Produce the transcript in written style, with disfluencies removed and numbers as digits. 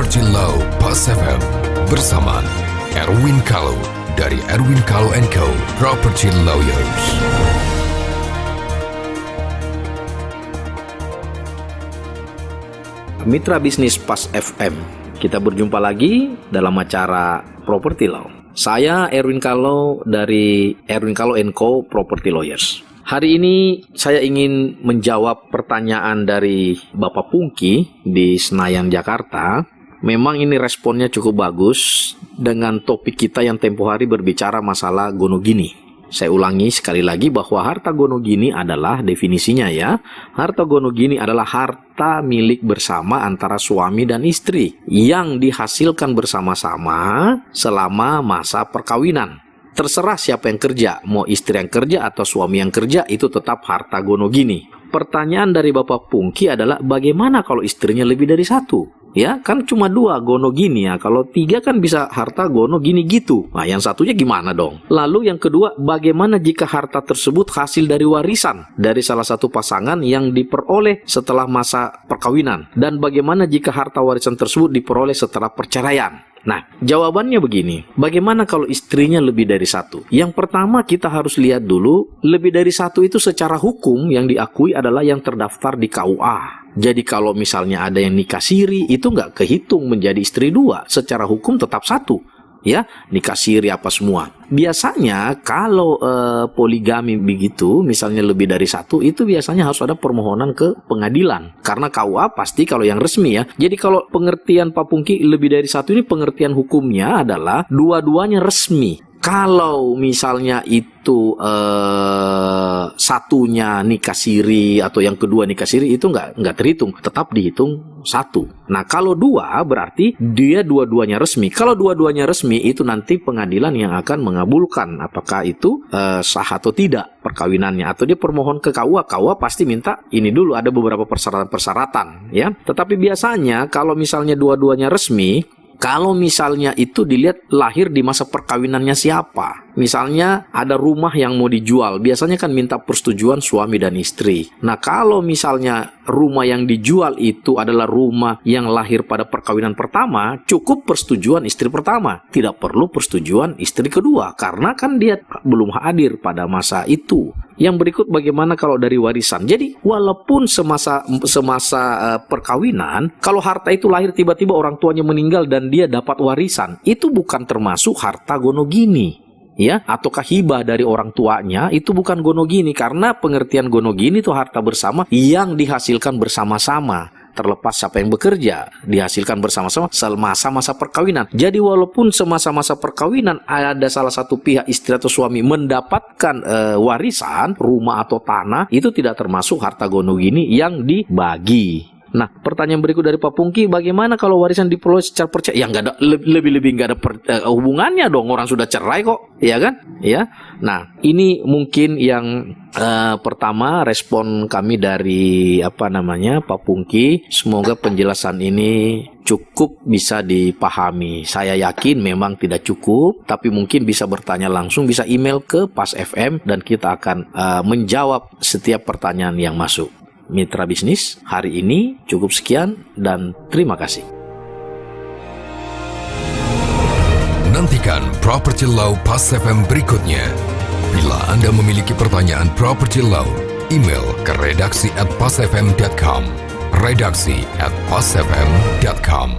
Property Law Pas FM bersama Erwin Kalau dari Erwin Kalau & Co. Property Lawyers. Mitra bisnis Pas FM, kita berjumpa lagi dalam acara Property Law. Saya Erwin Kalau dari Erwin Kalau & Co. Property Lawyers. Hari ini saya ingin menjawab pertanyaan dari Bapak Pungki di Senayan, Jakarta. Memang ini responnya cukup bagus dengan topik kita yang tempo hari berbicara masalah gonogini. Saya ulangi sekali lagi bahwa harta gonogini adalah definisinya ya. Harta gonogini adalah harta milik bersama antara suami dan istri yang dihasilkan bersama-sama selama masa perkawinan. Terserah siapa yang kerja, mau istri yang kerja atau suami yang kerja, itu tetap harta gonogini. Pertanyaan dari Bapak Pungki adalah bagaimana kalau istrinya lebih dari satu? Ya, kan cuma 2 gonogini ya. Kalau 3 kan bisa harta gonogini gitu. Nah, yang satunya gimana dong? Lalu yang kedua, bagaimana jika harta tersebut hasil dari warisan dari salah satu pasangan yang diperoleh setelah masa perkawinan? Dan bagaimana jika harta warisan tersebut diperoleh setelah perceraian? Nah, jawabannya begini. Bagaimana kalau istrinya lebih dari satu? Yang pertama kita harus lihat dulu, lebih dari satu itu secara hukum yang diakui adalah yang terdaftar di KUA. Jadi kalau misalnya ada yang nikah siri, itu nggak kehitung menjadi istri 2. Secara hukum tetap 1. Ya, nikah siri apa semua. Biasanya kalau poligami begitu, misalnya lebih dari 1, itu biasanya harus ada permohonan ke pengadilan. Karena KUA pasti kalau yang resmi ya. Jadi kalau pengertian Pak Pungki lebih dari 1 ini pengertian hukumnya adalah dua-duanya resmi. Kalau misalnya itu satunya nikah siri atau yang kedua nikah siri, itu nggak terhitung, tetap dihitung 1. Nah kalau 2 berarti dia dua-duanya resmi. Kalau dua-duanya resmi itu nanti pengadilan yang akan mengabulkan apakah itu sah atau tidak perkawinannya, atau dia permohon ke KUA. KUA pasti minta ini dulu, ada beberapa persyaratan-persyaratan ya. Tetapi biasanya kalau misalnya dua-duanya resmi, kalau misalnya itu dilihat lahir di masa perkawinannya siapa. Misalnya ada rumah yang mau dijual, biasanya kan minta persetujuan suami dan istri. Nah kalau misalnya rumah yang dijual itu adalah rumah yang lahir pada perkawinan pertama, cukup persetujuan istri pertama. Tidak perlu persetujuan istri kedua, karena kan dia belum hadir pada masa itu. Yang berikut bagaimana kalau dari warisan. Jadi walaupun semasa perkawinan, kalau harta itu lahir tiba-tiba orang tuanya meninggal dan dia dapat warisan, itu bukan termasuk harta gonogini. Ya, ataukah hibah dari orang tuanya, itu bukan gonogini, karena pengertian gonogini itu harta bersama yang dihasilkan bersama-sama. Terlepas siapa yang bekerja, dihasilkan bersama-sama semasa masa perkawinan. Jadi walaupun semasa-masa perkawinan ada salah satu pihak istri atau suami mendapatkan warisan, rumah atau tanah, itu tidak termasuk harta gonogini yang dibagi. Nah, pertanyaan berikut dari Pak Pungki, bagaimana kalau warisan diperoleh secara perceraian? Ya nggak ada, lebih-lebih nggak ada hubungannya dong, orang sudah cerai kok, ya kan? Ya. Nah, ini mungkin yang pertama respon kami dari Pak Pungki. Semoga penjelasan ini cukup bisa dipahami. Saya yakin memang tidak cukup, tapi mungkin bisa bertanya langsung, bisa email ke Pas FM dan kita akan menjawab setiap pertanyaan yang masuk. Mitra bisnis, hari ini cukup sekian dan terima kasih. Nantikan Property Law Pas FM berikutnya. Bila Anda memiliki pertanyaan Property Law, email ke redaksi@pasfm.com. Redaksi@pasfm.com.